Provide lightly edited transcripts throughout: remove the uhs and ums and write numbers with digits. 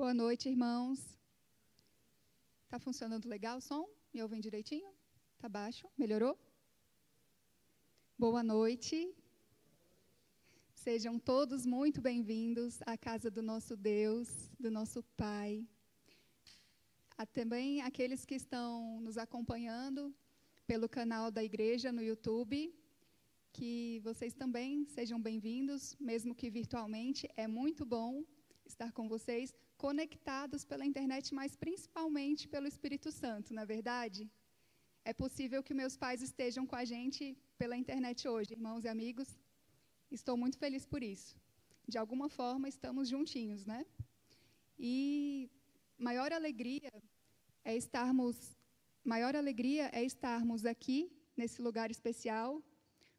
Boa noite, irmãos. Está funcionando legal o som? Me ouvem direitinho? Está baixo? Melhorou? Boa noite. Sejam todos muito bem-vindos à casa do nosso Deus, do nosso Pai. Há também aqueles que estão nos acompanhando pelo canal da igreja no YouTube, que vocês também sejam bem-vindos, mesmo que virtualmente. É muito bom estar com vocês, conectados pela internet, mas principalmente pelo Espírito Santo, não é verdade? É possível que meus pais estejam com a gente pela internet hoje, irmãos e amigos. Estou muito feliz por isso. De alguma forma, estamos juntinhos, né? E maior alegria é estarmos aqui, nesse lugar especial.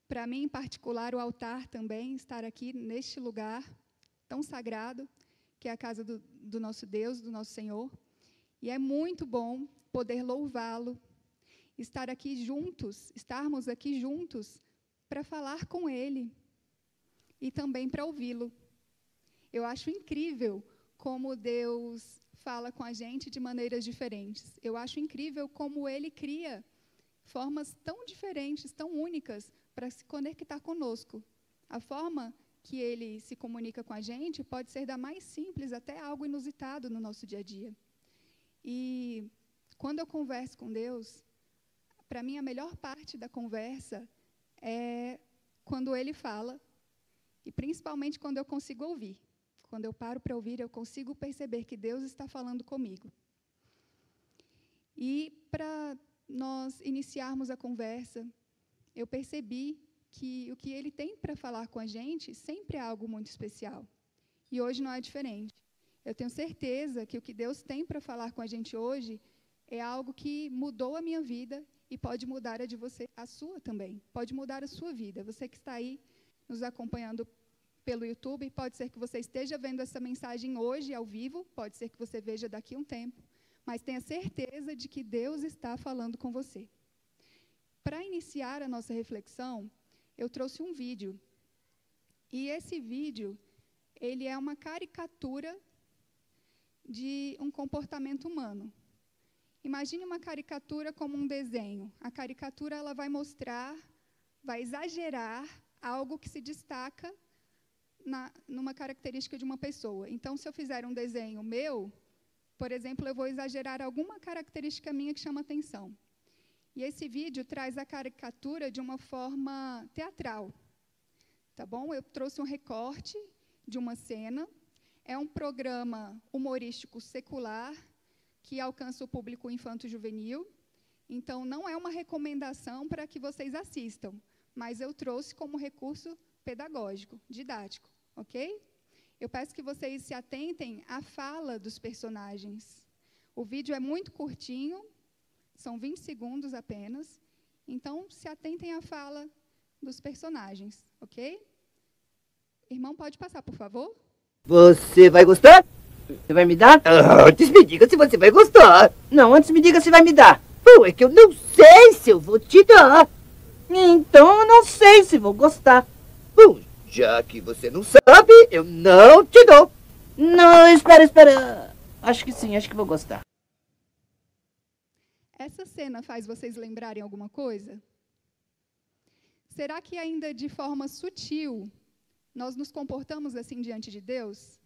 Para mim, em particular, o altar também, estar aqui neste lugar tão sagrado, que é a casa do nosso Deus, do nosso Senhor. E é muito bom poder louvá-lo, estarmos aqui juntos para falar com Ele e também para ouvi-lo. Eu acho incrível como Deus fala com a gente de maneiras diferentes. Eu acho incrível como Ele cria formas tão diferentes, tão únicas, para se conectar conosco. A forma que Ele se comunica com a gente pode ser da mais simples até algo inusitado no nosso dia a dia. E quando eu converso com Deus, para mim a melhor parte da conversa é quando Ele fala, e principalmente quando eu consigo ouvir. Quando eu paro para ouvir, eu consigo perceber que Deus está falando comigo. E para nós iniciarmos a conversa, eu percebi que o que Ele tem para falar com a gente sempre é algo muito especial. E hoje não é diferente. Eu tenho certeza que o que Deus tem para falar com a gente hoje é algo que mudou a minha vida e pode mudar a sua também. Pode mudar a sua vida. Você que está aí nos acompanhando pelo YouTube, pode ser que você esteja vendo essa mensagem hoje ao vivo, pode ser que você veja daqui a um tempo, mas tenha certeza de que Deus está falando com você. Para iniciar a nossa reflexão, eu trouxe um vídeo. E esse vídeo, ele é uma caricatura de um comportamento humano. Imagine uma caricatura como um desenho. A caricatura ela vai exagerar algo que se destaca numa característica de uma pessoa. Então, se eu fizer um desenho meu, por exemplo, eu vou exagerar alguma característica minha que chama atenção. E esse vídeo traz a caricatura de uma forma teatral. Tá bom? Eu trouxe um recorte de uma cena. É um programa humorístico secular que alcança o público infanto-juvenil. Então, não é uma recomendação para que vocês assistam, mas eu trouxe como recurso pedagógico, didático, ok? Eu peço que vocês se atentem à fala dos personagens. O vídeo é muito curtinho, são 20 segundos apenas. Então, se atentem à fala dos personagens, ok? Irmão, pode passar, por favor? Você vai gostar? Você vai me dar? Antes me diga se você vai gostar. Não, antes me diga se vai me dar. Pô, é que eu não sei se eu vou te dar. Então eu não sei se vou gostar. Bom, já que você não sabe, eu não te dou. Não, espera. Acho que sim, acho que vou gostar. Essa cena faz vocês lembrarem alguma coisa? Será que ainda de forma sutil nós nos comportamos assim diante de Deus?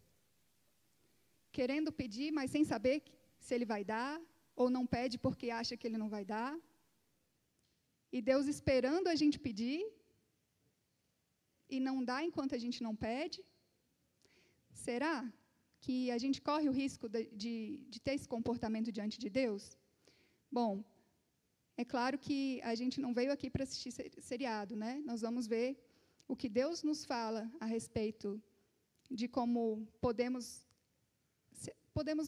Querendo pedir, mas sem saber se Ele vai dar, ou não pede porque acha que Ele não vai dar? E Deus esperando a gente pedir e não dá enquanto a gente não pede? Será que a gente corre o risco de ter esse comportamento diante de Deus? Bom, é claro que a gente não veio aqui para assistir seriado, né? Nós vamos ver o que Deus nos fala a respeito de como podemos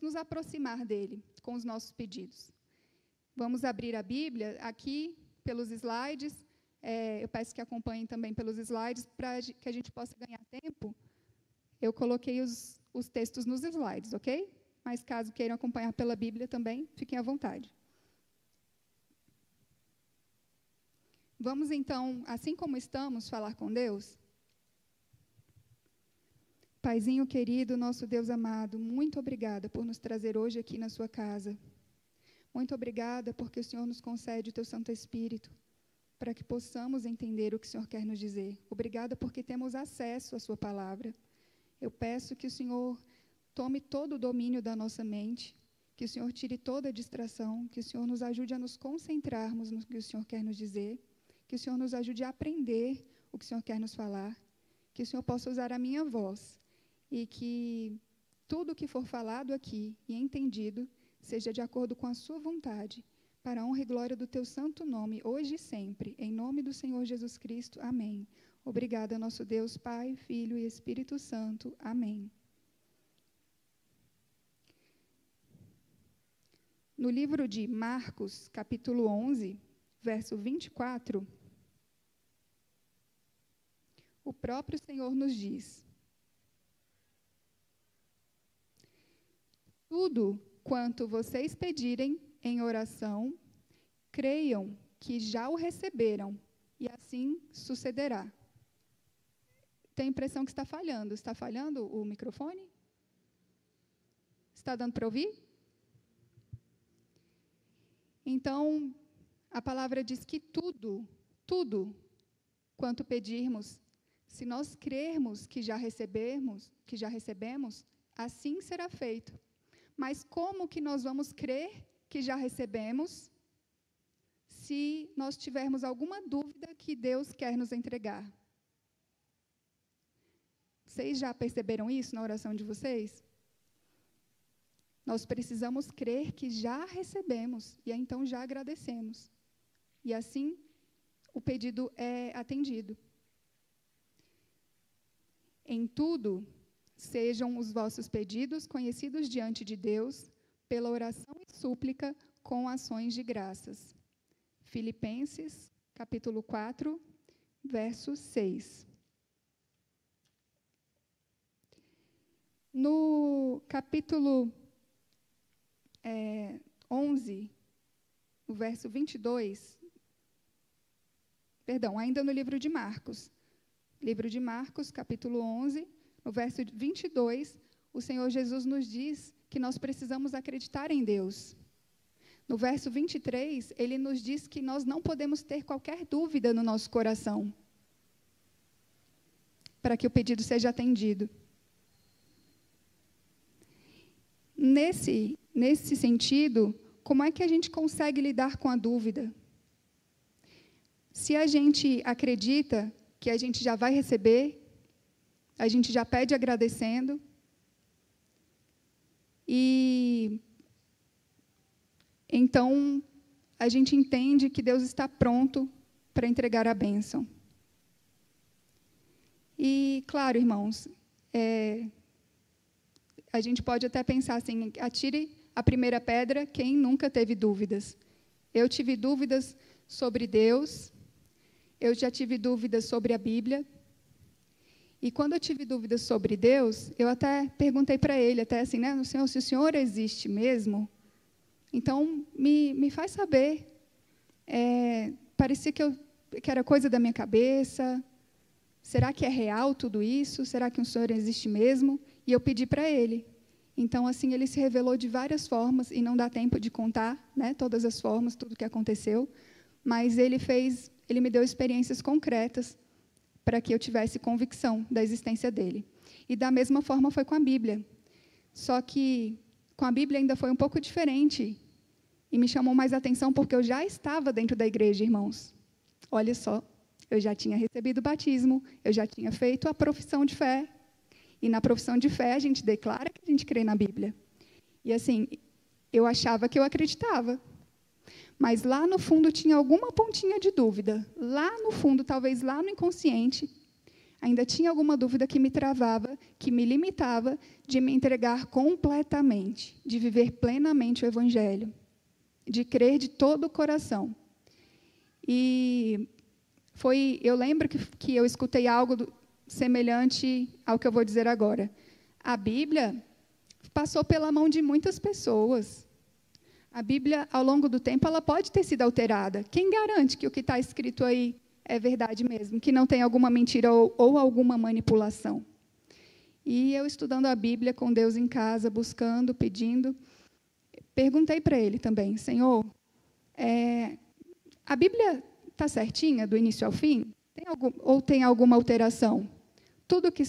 nos aproximar dele com os nossos pedidos. Vamos abrir a Bíblia aqui pelos slides. Eu peço que acompanhem também pelos slides para que a gente possa ganhar tempo. Eu coloquei os textos nos slides, ok? Mas caso queiram acompanhar pela Bíblia também, fiquem à vontade. Vamos, então, assim como estamos, falar com Deus? Paizinho querido, nosso Deus amado, muito obrigada por nos trazer hoje aqui na sua casa. Muito obrigada porque o Senhor nos concede o teu Santo Espírito, para que possamos entender o que o Senhor quer nos dizer. Obrigada porque temos acesso à sua palavra. Eu peço que o Senhor tome todo o domínio da nossa mente, que o Senhor tire toda a distração, que o Senhor nos ajude a nos concentrarmos no que o Senhor quer nos dizer, que o Senhor nos ajude a aprender o que o Senhor quer nos falar, que o Senhor possa usar a minha voz e que tudo o que for falado aqui e entendido seja de acordo com a sua vontade, para a honra e glória do teu santo nome, hoje e sempre, em nome do Senhor Jesus Cristo. Amém. Obrigada, nosso Deus, Pai, Filho e Espírito Santo. Amém. No livro de Marcos, capítulo 11, verso 24, o próprio Senhor nos diz: tudo quanto vocês pedirem em oração, creiam que já o receberam, e assim sucederá. Tenho a impressão que está falhando. Está falhando o microfone? Está dando para ouvir? Então, a palavra diz que tudo quanto pedirmos, se nós crermos que já recebemos, assim será feito. Mas como que nós vamos crer que já recebemos se nós tivermos alguma dúvida que Deus quer nos entregar? Vocês já perceberam isso na oração de vocês? Nós precisamos crer que já recebemos e então já agradecemos. E assim o pedido é atendido. Em tudo, sejam os vossos pedidos conhecidos diante de Deus pela oração e súplica com ações de graças. Filipenses, capítulo 4, verso 6. No capítulo 11, o verso 22, ainda no livro de Marcos. Livro de Marcos, capítulo 11, no verso 22, o Senhor Jesus nos diz que nós precisamos acreditar em Deus. No verso 23, ele nos diz que nós não podemos ter qualquer dúvida no nosso coração para que o pedido seja atendido. Nesse sentido, como é que a gente consegue lidar com a dúvida? Se a gente acredita que a gente já vai receber, a gente já pede agradecendo, e então a gente entende que Deus está pronto para entregar a bênção. E, claro, irmãos, a gente pode até pensar assim: atire a primeira pedra quem nunca teve dúvidas. Eu tive dúvidas sobre Deus, eu já tive dúvidas sobre a Bíblia. E quando eu tive dúvidas sobre Deus, eu até perguntei para ele, até assim, né, Senhor, se o Senhor existe mesmo, então me faz saber. Parecia que era coisa da minha cabeça. Será que é real tudo isso? Será que o Senhor existe mesmo? E eu pedi para ele. Então, assim, ele se revelou de várias formas, e não dá tempo de contar, né, todas as formas, tudo o que aconteceu, mas ele me deu experiências concretas para que eu tivesse convicção da existência dele. E da mesma forma foi com a Bíblia. Só que com a Bíblia ainda foi um pouco diferente, e me chamou mais atenção porque eu já estava dentro da igreja, irmãos. Olha só, eu já tinha recebido o batismo, eu já tinha feito a profissão de fé, e na profissão de fé a gente declara que a gente crê na Bíblia. E assim, eu achava que eu acreditava, mas lá no fundo tinha alguma pontinha de dúvida. Lá no fundo, talvez lá no inconsciente, ainda tinha alguma dúvida que me travava, que me limitava de me entregar completamente, de viver plenamente o Evangelho, de crer de todo o coração. E eu lembro que eu escutei algo semelhante ao que eu vou dizer agora. A Bíblia passou pela mão de muitas pessoas. A Bíblia, ao longo do tempo, ela pode ter sido alterada. Quem garante que o que está escrito aí é verdade mesmo? Que não tem alguma mentira ou alguma manipulação? E eu estudando a Bíblia com Deus em casa, buscando, pedindo, perguntei para ele também, Senhor, a Bíblia está certinha do início ao fim? Ou tem alguma alteração? Tudo que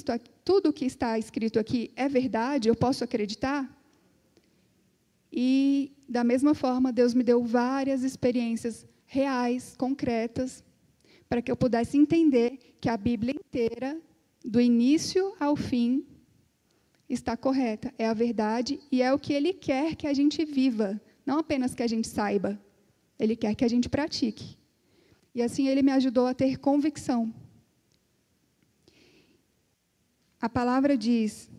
está escrito aqui é verdade? Eu posso acreditar? E, da mesma forma, Deus me deu várias experiências reais, concretas, para que eu pudesse entender que a Bíblia inteira, do início ao fim, está correta, é a verdade e é o que Ele quer que a gente viva, não apenas que a gente saiba, Ele quer que a gente pratique. E assim Ele me ajudou a ter convicção. A palavra diz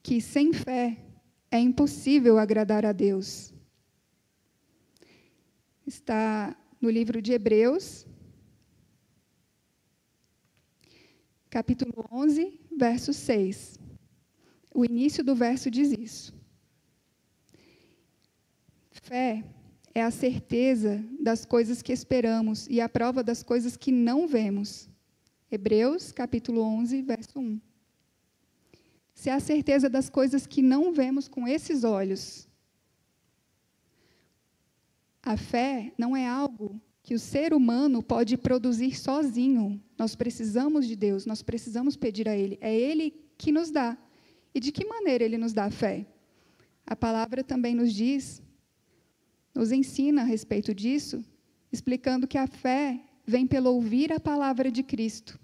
que sem fé é impossível agradar a Deus. Está no livro de Hebreus, capítulo 11, verso 6. O início do verso diz isso. Fé é a certeza das coisas que esperamos e a prova das coisas que não vemos. Hebreus, capítulo 11, verso 1. Se é a certeza das coisas que não vemos com esses olhos. A fé não é algo que o ser humano pode produzir sozinho. Nós precisamos de Deus, nós precisamos pedir a Ele. É Ele que nos dá. E de que maneira Ele nos dá a fé? A palavra também nos diz, nos ensina a respeito disso, explicando que a fé vem pelo ouvir a palavra de Cristo.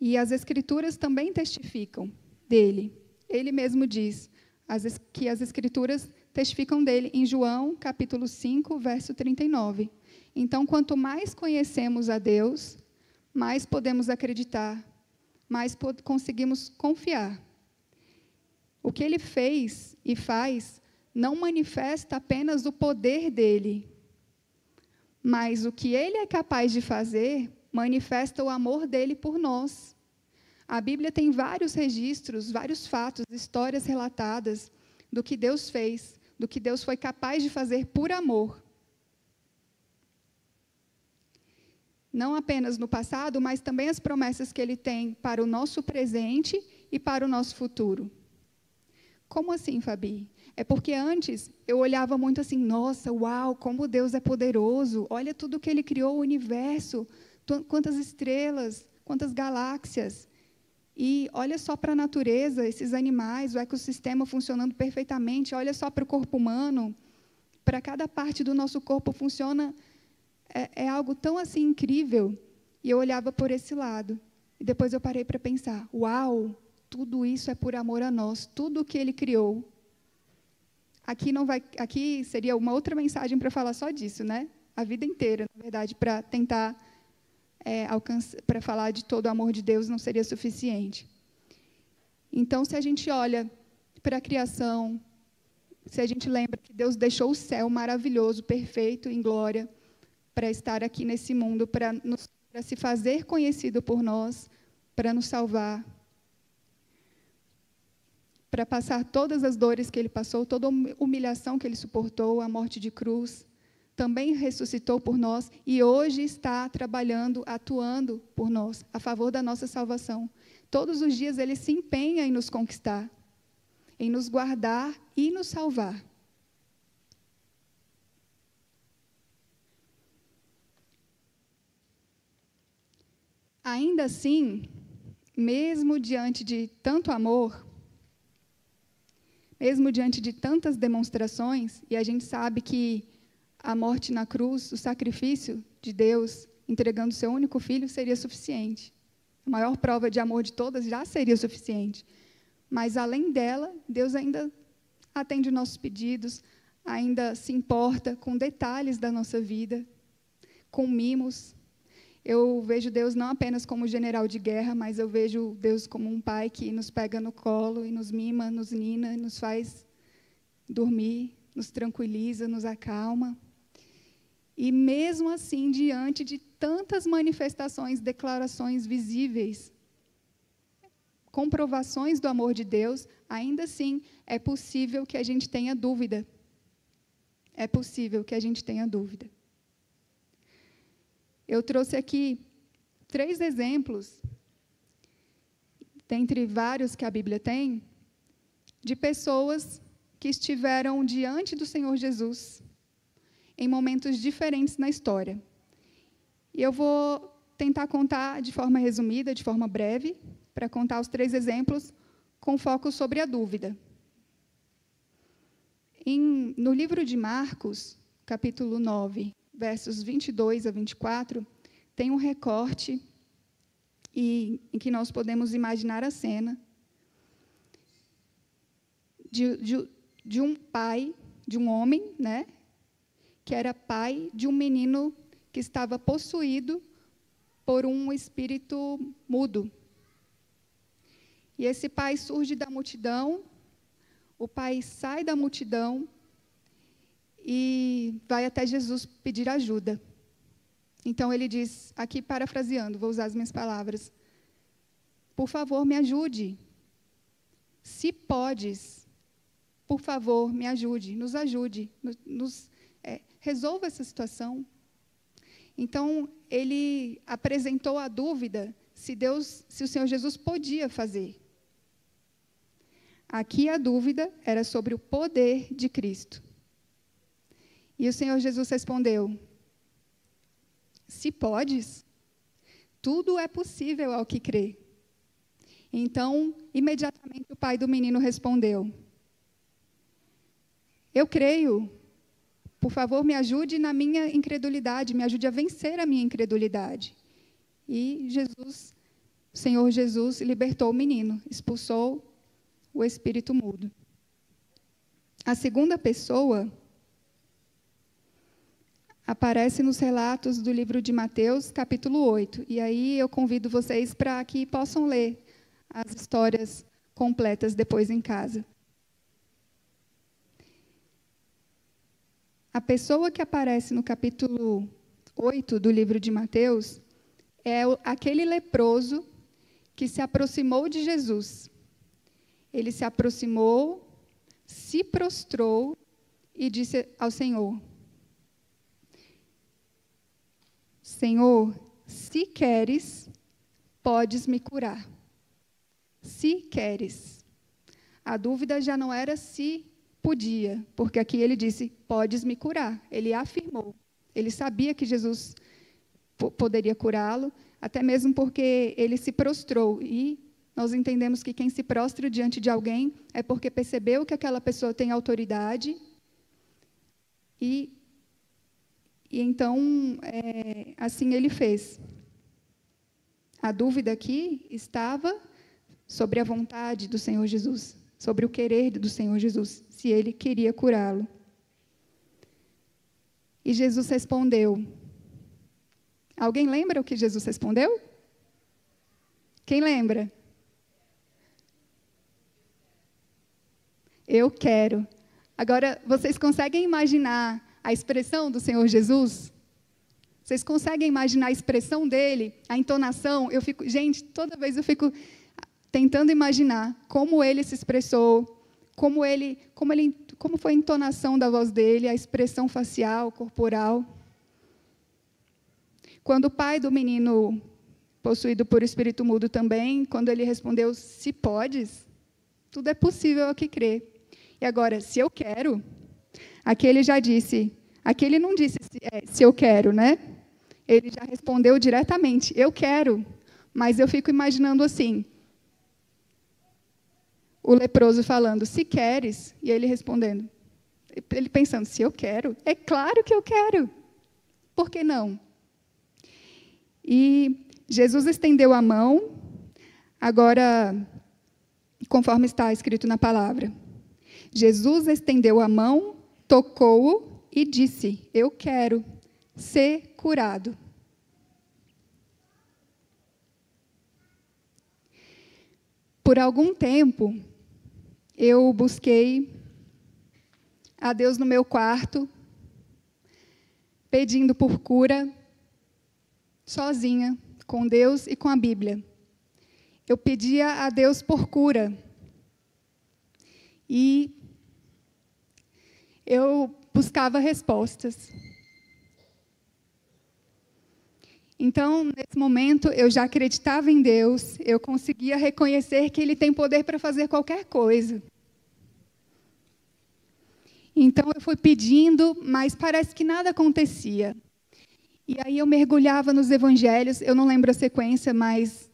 E as Escrituras também testificam dele. Ele mesmo diz que as Escrituras testificam dele em João, capítulo 5, verso 39. Então, quanto mais conhecemos a Deus, mais podemos acreditar, mais conseguimos confiar. O que Ele fez e faz não manifesta apenas o poder dEle, mas o que Ele é capaz de fazer manifesta o amor dEle por nós. A Bíblia tem vários registros, vários fatos, histórias relatadas do que Deus fez, do que Deus foi capaz de fazer por amor. Não apenas no passado, mas também as promessas que Ele tem para o nosso presente e para o nosso futuro. Como assim, Fabi? É porque antes eu olhava muito assim, nossa, uau, como Deus é poderoso, olha tudo que Ele criou, o universo, quantas estrelas, quantas galáxias. E olha só para a natureza, esses animais, o ecossistema funcionando perfeitamente, olha só para o corpo humano, para cada parte do nosso corpo funciona... É algo tão assim incrível, e eu olhava por esse lado. E depois eu parei para pensar, uau, tudo isso é por amor a nós, tudo o que Ele criou. Aqui seria uma outra mensagem para falar só disso, né? A vida inteira, na verdade, para tentar para falar de todo o amor de Deus não seria suficiente. Então, se a gente olha para a criação, se a gente lembra que Deus deixou o céu maravilhoso, perfeito, em glória, para estar aqui nesse mundo, para se fazer conhecido por nós, para nos salvar, para passar todas as dores que Ele passou, toda a humilhação que Ele suportou, a morte de cruz, também ressuscitou por nós e hoje está trabalhando, atuando por nós, a favor da nossa salvação. Todos os dias Ele se empenha em nos conquistar, em nos guardar e nos salvar. Ainda assim, mesmo diante de tanto amor, mesmo diante de tantas demonstrações, e a gente sabe que a morte na cruz, o sacrifício de Deus, entregando seu único filho, seria suficiente. A maior prova de amor de todas já seria suficiente. Mas, além dela, Deus ainda atende nossos pedidos, ainda se importa com detalhes da nossa vida, com mimos. Eu vejo Deus não apenas como general de guerra, mas eu vejo Deus como um pai que nos pega no colo e nos mima, nos nina, nos faz dormir, nos tranquiliza, nos acalma. E mesmo assim, diante de tantas manifestações, declarações visíveis, comprovações do amor de Deus, ainda assim é possível que a gente tenha dúvida. É possível que a gente tenha dúvida. Eu trouxe aqui 3 exemplos, dentre vários que a Bíblia tem, de pessoas que estiveram diante do Senhor Jesus em momentos diferentes na história. E eu vou tentar contar de forma resumida, de forma breve, para contar os 3 exemplos, com foco sobre a dúvida. No livro de Marcos, capítulo 9, versos 22 a 24, tem um recorte em que nós podemos imaginar a cena de um pai, de um homem, né, que era pai de um menino que estava possuído por um espírito mudo. E esse pai surge da multidão, o pai sai da multidão e vai até Jesus pedir ajuda. Então ele diz, aqui parafraseando, vou usar as minhas palavras: por favor, me ajude. Se podes, por favor, me ajude, nos ajude, resolva essa situação. Então, ele apresentou a dúvida se o Senhor Jesus podia fazer. Aqui a dúvida era sobre o poder de Cristo. E o Senhor Jesus respondeu: se podes, tudo é possível ao que crê. Então, imediatamente o pai do menino respondeu: eu creio, por favor, me ajude na minha incredulidade, me ajude a vencer a minha incredulidade. E o Senhor Jesus libertou o menino, expulsou o espírito mudo. A segunda pessoa aparece nos relatos do livro de Mateus, capítulo 8. E aí eu convido vocês para que possam ler as histórias completas depois em casa. A pessoa que aparece no capítulo 8 do livro de Mateus é aquele leproso que se aproximou de Jesus. Ele se aproximou, se prostrou e disse ao Senhor: Senhor, se queres, podes me curar. Se queres. A dúvida já não era se podia, porque aqui ele disse, podes me curar. Ele afirmou. Ele sabia que Jesus poderia curá-lo, até mesmo porque ele se prostrou. E nós entendemos que quem se prostra diante de alguém é porque percebeu que aquela pessoa tem autoridade. E então, assim ele fez. A dúvida aqui estava sobre a vontade do Senhor Jesus, sobre o querer do Senhor Jesus, se ele queria curá-lo. E Jesus respondeu. Alguém lembra o que Jesus respondeu? Quem lembra? Eu quero. Agora, vocês conseguem imaginar a expressão do Senhor Jesus? Vocês conseguem imaginar a expressão dele, a entonação? Toda vez eu fico tentando imaginar como ele se expressou, como foi a entonação da voz dele, a expressão facial, corporal. Quando o pai do menino possuído por espírito mudo também, quando ele respondeu, se podes, tudo é possível ao que crê. E agora, se eu quero, aqui ele já disse, aqui ele não disse se eu quero, né? Ele já respondeu diretamente, eu quero, mas eu fico imaginando assim, o leproso falando, se queres, e ele respondendo, ele pensando, se eu quero, é claro que eu quero, por que não? E Jesus estendeu a mão, agora, conforme está escrito na palavra, Jesus estendeu a mão, tocou-o e disse, eu quero ser curado. Por algum tempo, eu busquei a Deus no meu quarto, pedindo por cura, sozinha, com Deus e com a Bíblia. Eu pedia a Deus por cura. E eu buscava respostas. Então, nesse momento, eu já acreditava em Deus, eu conseguia reconhecer que Ele tem poder para fazer qualquer coisa. Então, eu fui pedindo, mas parece que nada acontecia. E aí eu mergulhava nos evangelhos, eu não lembro a sequência, mas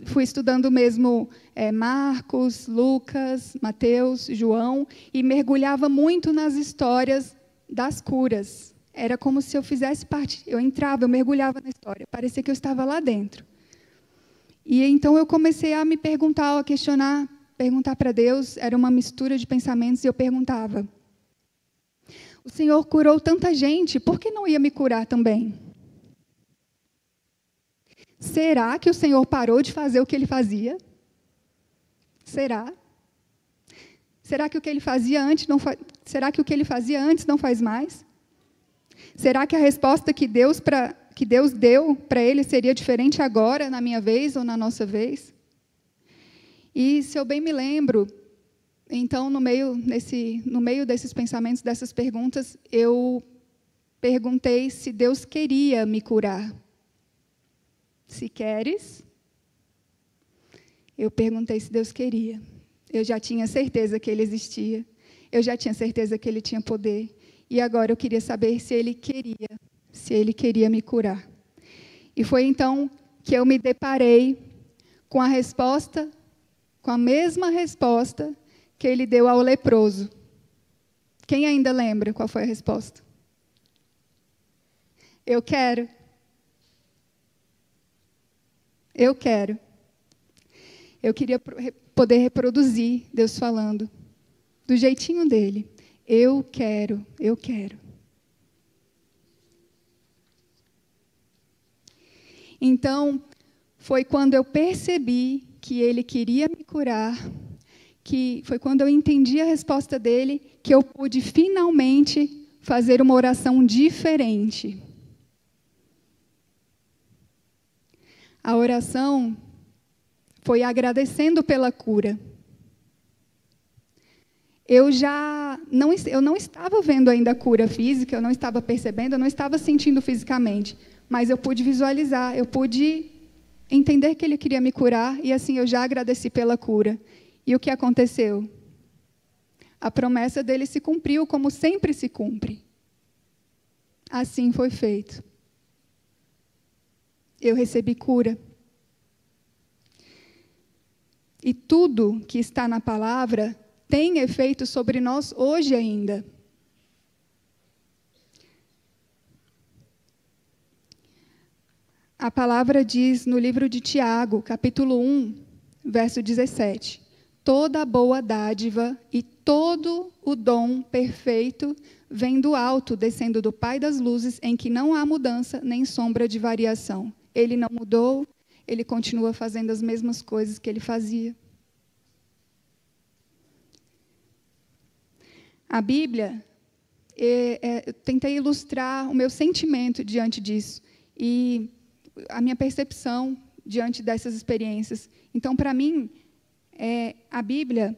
fui estudando mesmo Marcos, Lucas, Mateus, João, e mergulhava muito nas histórias das curas. Era como se eu fizesse parte, eu entrava, eu mergulhava na história, parecia que eu estava lá dentro. E então eu comecei a me perguntar, a questionar, perguntar para Deus, era uma mistura de pensamentos, e eu perguntava: o Senhor curou tanta gente, por que não ia me curar também? Será que o Senhor parou de fazer o que Ele fazia? Será? Será que o que Ele fazia antes não será que o que Ele fazia antes não faz mais? Será que a resposta que Deus deu para Ele seria diferente agora, na minha vez ou na nossa vez? E se eu bem me lembro, então, no meio desses pensamentos, dessas perguntas, eu perguntei se Deus queria me curar. Se queres, eu perguntei se Deus queria. Eu já tinha certeza que Ele existia. Eu já tinha certeza que Ele tinha poder. E agora eu queria saber se Ele queria me curar. E foi então que eu me deparei com a mesma resposta que Ele deu ao leproso. Quem ainda lembra qual foi a resposta? Eu quero. Eu quero. Eu queria poder reproduzir Deus falando do jeitinho dele. Eu quero, eu quero. Então, foi quando eu percebi que Ele queria me curar, que foi quando eu entendi a resposta dele, que eu pude finalmente fazer uma oração diferente. A oração foi agradecendo pela cura. Eu não estava vendo ainda a cura física, eu não estava percebendo, eu não estava sentindo fisicamente, mas eu pude visualizar, eu pude entender que Ele queria me curar, e assim eu já agradeci pela cura. E o que aconteceu? A promessa dele se cumpriu como sempre se cumpre. Assim foi feito. Eu recebi cura. E tudo que está na palavra tem efeito sobre nós hoje ainda. A palavra diz no livro de Tiago, capítulo 1, verso 17: toda boa dádiva e todo o dom perfeito vem do alto, descendo do Pai das luzes, em que não há mudança nem sombra de variação. Ele não mudou, Ele continua fazendo as mesmas coisas que Ele fazia. A Bíblia, eu tentei ilustrar o meu sentimento diante disso e a minha percepção diante dessas experiências. Então, para mim, a Bíblia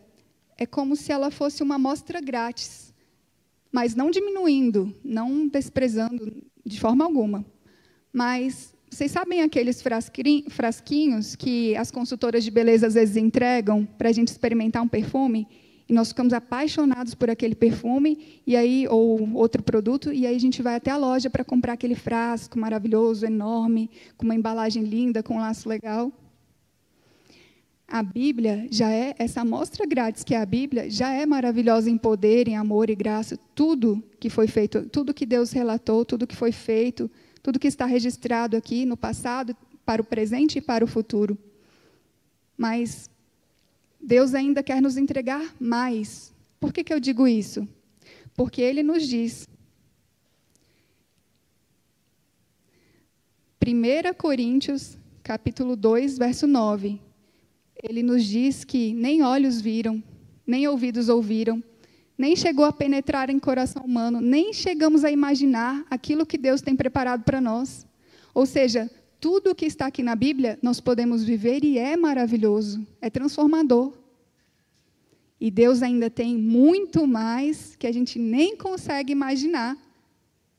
é como se ela fosse uma amostra grátis, mas não diminuindo, não desprezando de forma alguma. Mas vocês sabem aqueles frasquinhos que as consultoras de beleza às vezes entregam para a gente experimentar um perfume? E nós ficamos apaixonados por aquele perfume, e aí, ou outro produto, e aí a gente vai até a loja para comprar aquele frasco maravilhoso, enorme, com uma embalagem linda, com um laço legal. A Bíblia já é, essa amostra grátis que é a Bíblia, já é maravilhosa em poder, em amor e graça. Tudo que foi feito, tudo que Deus relatou, tudo que foi feito, tudo que está registrado aqui no passado, para o presente e para o futuro. Mas Deus ainda quer nos entregar mais. Por que eu digo isso? Porque Ele nos diz, 1 Coríntios, capítulo 2, verso 9, Ele nos diz que nem olhos viram, nem ouvidos ouviram, nem chegou a penetrar em coração humano, nem chegamos a imaginar aquilo que Deus tem preparado para nós. Ou seja, tudo o que está aqui na Bíblia, nós podemos viver e é maravilhoso, é transformador. E Deus ainda tem muito mais que a gente nem consegue imaginar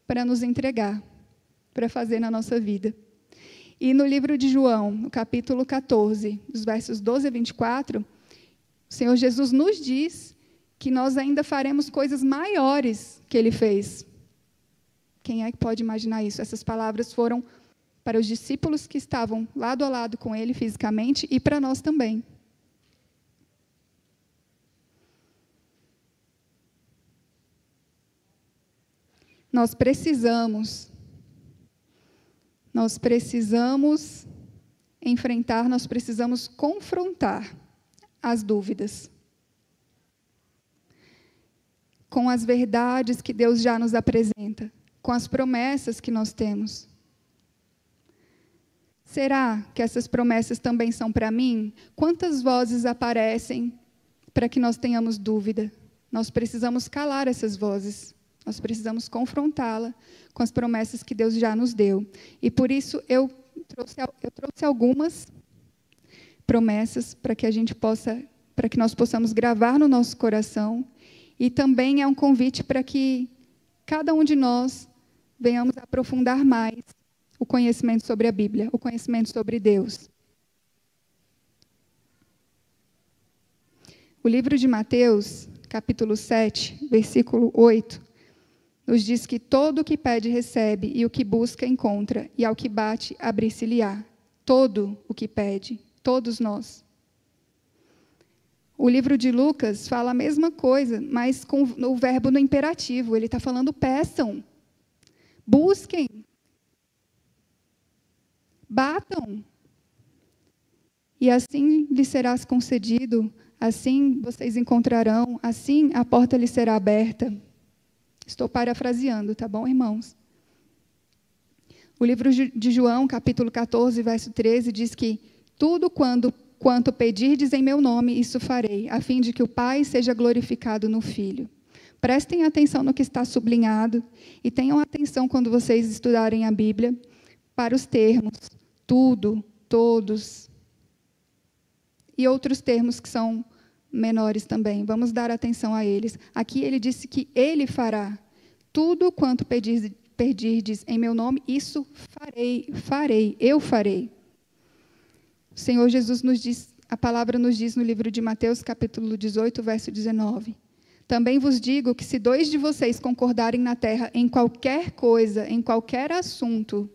para nos entregar, para fazer na nossa vida. E no livro de João, no capítulo 14, dos versos 12 a 24, o Senhor Jesus nos diz que nós ainda faremos coisas maiores que Ele fez. Quem é que pode imaginar isso? Essas palavras foram para os discípulos que estavam lado a lado com Ele fisicamente e para nós também. Nós precisamos enfrentar, nós precisamos confrontar as dúvidas com as verdades que Deus já nos apresenta, com as promessas que nós temos. Será que essas promessas também são para mim? Quantas vozes aparecem para que nós tenhamos dúvida? Nós precisamos calar essas vozes. Nós precisamos confrontá-la com as promessas que Deus já nos deu. E por isso eu trouxe algumas promessas para que nós possamos gravar no nosso coração. E também é um convite para que cada um de nós venhamos aprofundar mais o conhecimento sobre a Bíblia, o conhecimento sobre Deus. O livro de Mateus, capítulo 7, versículo 8, nos diz que todo o que pede recebe, e o que busca encontra, e ao que bate abrir-se-lhe-á. Todo o que pede, todos nós. O livro de Lucas fala a mesma coisa, mas com o verbo no imperativo. Ele está falando peçam, busquem, batam, e assim lhes será concedido, assim vocês encontrarão, assim a porta lhes será aberta. Estou parafraseando, tá bom, irmãos? O livro de João, capítulo 14, verso 13, diz que tudo quanto pedirdes em meu nome, isso farei, a fim de que o Pai seja glorificado no Filho. Prestem atenção no que está sublinhado e tenham atenção quando vocês estudarem a Bíblia para os termos tudo, todos e outros termos que são menores também. Vamos dar atenção a eles. Aqui ele disse que ele fará. Tudo quanto pedirdes em meu nome, isso farei, eu farei. O Senhor Jesus nos diz, a palavra nos diz no livro de Mateus, capítulo 18, verso 19. Também vos digo que se 2 de vocês concordarem na terra em qualquer coisa, em qualquer assunto,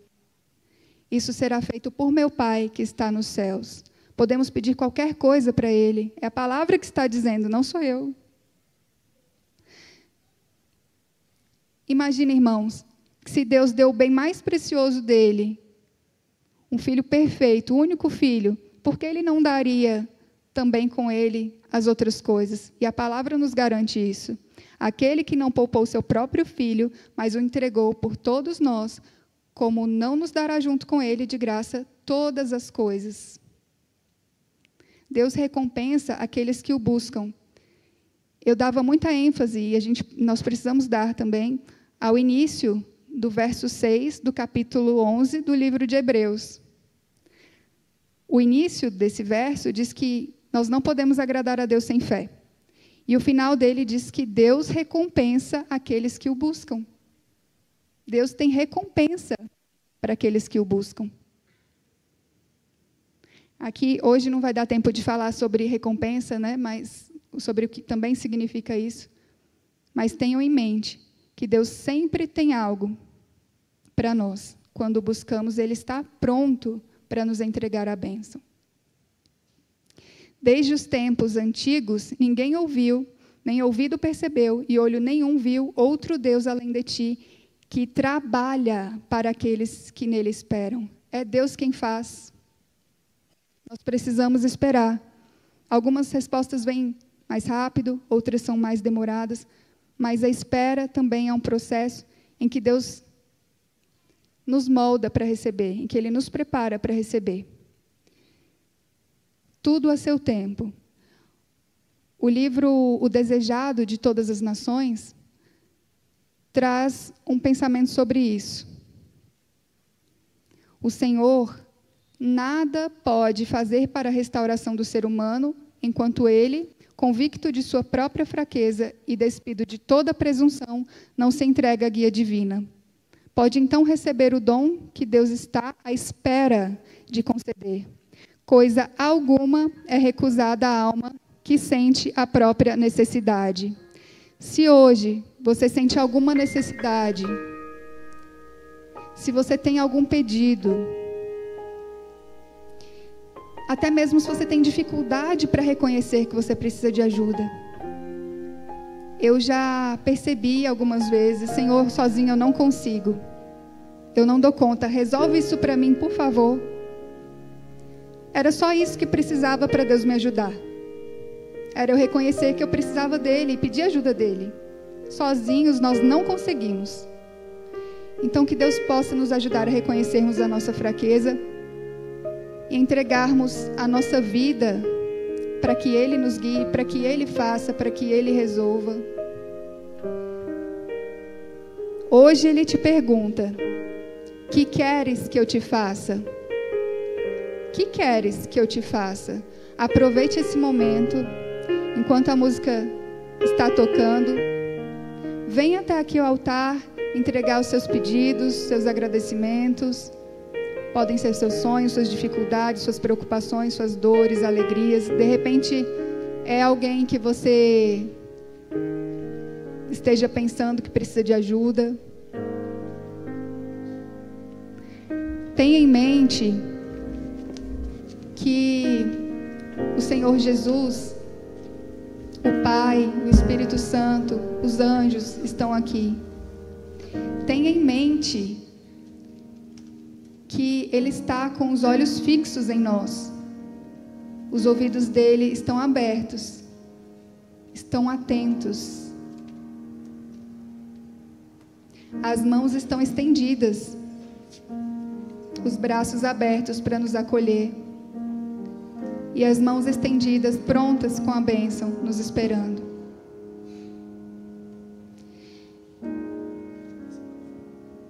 isso será feito por meu Pai que está nos céus. Podemos pedir qualquer coisa para Ele. É a palavra que está dizendo, não sou eu. Imagine, irmãos, que se Deus deu o bem mais precioso dele, um filho perfeito, o único filho, por que Ele não daria também com Ele as outras coisas? E a palavra nos garante isso. Aquele que não poupou seu próprio filho, mas o entregou por todos nós, como não nos dará junto com Ele de graça todas as coisas? Deus recompensa aqueles que o buscam. Eu dava muita ênfase, e nós precisamos dar também, ao início do verso 6 do capítulo 11 do livro de Hebreus. O início desse verso diz que nós não podemos agradar a Deus sem fé. E o final dele diz que Deus recompensa aqueles que o buscam. Deus tem recompensa para aqueles que o buscam. Aqui, hoje não vai dar tempo de falar sobre recompensa, né? Mas sobre o que também significa isso. Mas tenham em mente que Deus sempre tem algo para nós. Quando buscamos, Ele está pronto para nos entregar a bênção. Desde os tempos antigos, ninguém ouviu, nem ouvido percebeu, e olho nenhum viu outro Deus além de ti, que trabalha para aqueles que nele esperam. É Deus quem faz. Nós precisamos esperar. Algumas respostas vêm mais rápido, outras são mais demoradas, mas a espera também é um processo em que Deus nos molda para receber, em que Ele nos prepara para receber. Tudo a seu tempo. O livro O Desejado de Todas as Nações traz um pensamento sobre isso. O Senhor nada pode fazer para a restauração do ser humano, enquanto ele, convicto de sua própria fraqueza e despido de toda presunção, não se entrega à guia divina. pode então receber o dom que Deus está à espera de conceder. Coisa alguma é recusada à alma que sente a própria necessidade. Se hoje você sente alguma necessidade, se você tem algum pedido, até mesmo se você tem dificuldade para reconhecer que você precisa de ajuda, eu já percebi algumas vezes, Senhor, sozinho eu não consigo, eu não dou conta, resolve isso para mim, por favor. Era só isso que precisava para Deus me ajudar. Era eu reconhecer que eu precisava dele e pedir ajuda dele. Sozinhos nós não conseguimos. Então que Deus possa nos ajudar a reconhecermos a nossa fraqueza e entregarmos a nossa vida para que Ele nos guie, para que Ele faça, para que Ele resolva. Hoje Ele te pergunta: que queres que eu te faça? Que queres que eu te faça? Aproveite esse momento, enquanto a música está tocando. Venha até aqui ao altar, entregar os seus pedidos, seus agradecimentos. Podem ser seus sonhos, suas dificuldades, suas preocupações, suas dores, alegrias. De repente, é alguém que você esteja pensando que precisa de ajuda. Tenha em mente que o Senhor Jesus, o Pai, o Espírito Santo, os anjos estão aqui. Tenha em mente que Ele está com os olhos fixos em nós. Os ouvidos dele estão abertos, estão atentos. As mãos estão estendidas, os braços abertos para nos acolher. E as mãos estendidas, prontas com a bênção, nos esperando.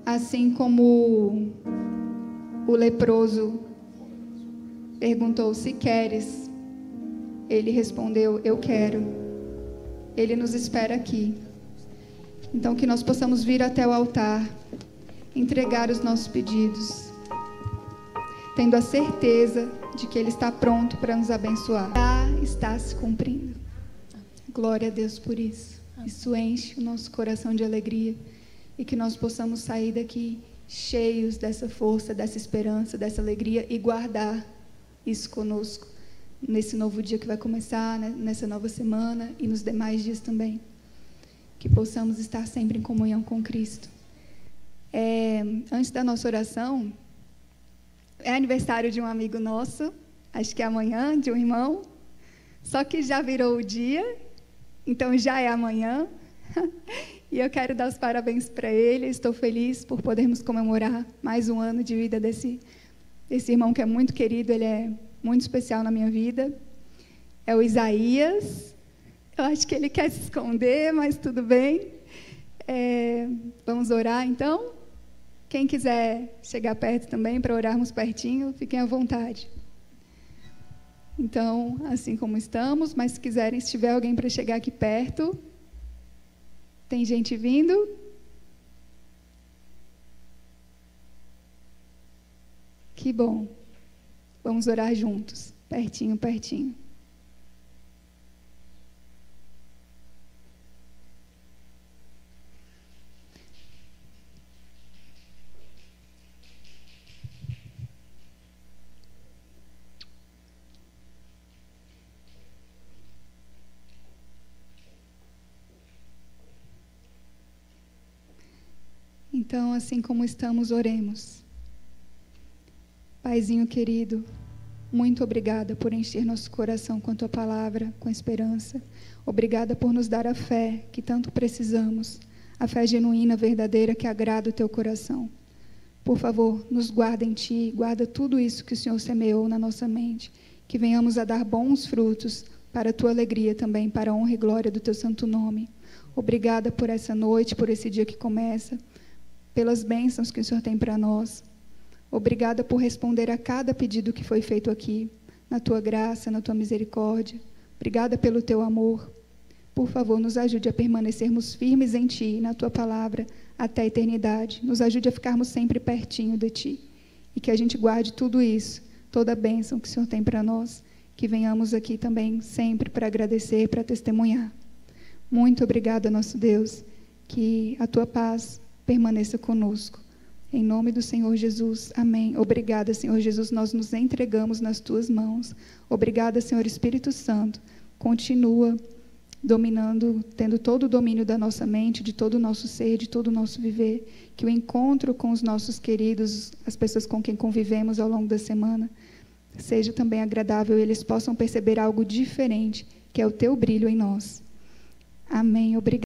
Assim como o leproso perguntou: se queres? Ele respondeu: eu quero. Ele nos espera aqui. Então que nós possamos vir até o altar, entregar os nossos pedidos, tendo a certeza de que Ele está pronto para nos abençoar. Está se cumprindo. Glória a Deus por isso. Isso enche o nosso coração de alegria e que nós possamos sair daqui cheios dessa força, dessa esperança, dessa alegria e guardar isso conosco nesse novo dia que vai começar, né, nessa nova semana e nos demais dias também. Que possamos estar sempre em comunhão com Cristo. Antes da nossa oração, é aniversário de um amigo nosso, acho que é amanhã, de um irmão, só que já virou o dia, então já é amanhã, e eu quero dar os parabéns para ele. Estou feliz por podermos comemorar mais um ano de vida desse irmão que é muito querido, ele é muito especial na minha vida, é o Isaías. Eu acho que ele quer se esconder, mas tudo bem. Vamos orar então? Quem quiser chegar perto também para orarmos pertinho, fiquem à vontade. Então, assim como estamos, mas se quiserem, se tiver alguém para chegar aqui perto, tem gente vindo? Que bom. Vamos orar juntos, pertinho, pertinho. Então, assim como estamos, oremos. Paizinho querido, muito obrigada por encher nosso coração com a Tua palavra, com a esperança. Obrigada por nos dar a fé que tanto precisamos, a fé genuína, verdadeira, que agrada o Teu coração. Por favor, nos guarda em Ti, guarda tudo isso que o Senhor semeou na nossa mente, que venhamos a dar bons frutos para a Tua alegria também, para a honra e glória do Teu santo nome. Obrigada por essa noite, por esse dia que começa, pelas bênçãos que o Senhor tem para nós. Obrigada por responder a cada pedido que foi feito aqui, na Tua graça, na Tua misericórdia. Obrigada pelo Teu amor, por favor, nos ajude a permanecermos firmes em Ti e na Tua palavra até a eternidade. Nos ajude a ficarmos sempre pertinho de Ti. E que a gente guarde tudo isso, toda a bênção que o Senhor tem para nós. Que venhamos aqui também sempre para agradecer, para testemunhar. Muito obrigada, nosso Deus. Que a Tua paz permaneça conosco. Em nome do Senhor Jesus, amém. Obrigada, Senhor Jesus, nós nos entregamos nas Tuas mãos. Obrigada, Senhor Espírito Santo. Continua dominando, tendo todo o domínio da nossa mente, de todo o nosso ser, de todo o nosso viver. Que o encontro com os nossos queridos, as pessoas com quem convivemos ao longo da semana, seja também agradável e eles possam perceber algo diferente, que é o Teu brilho em nós. Amém. Obrigada.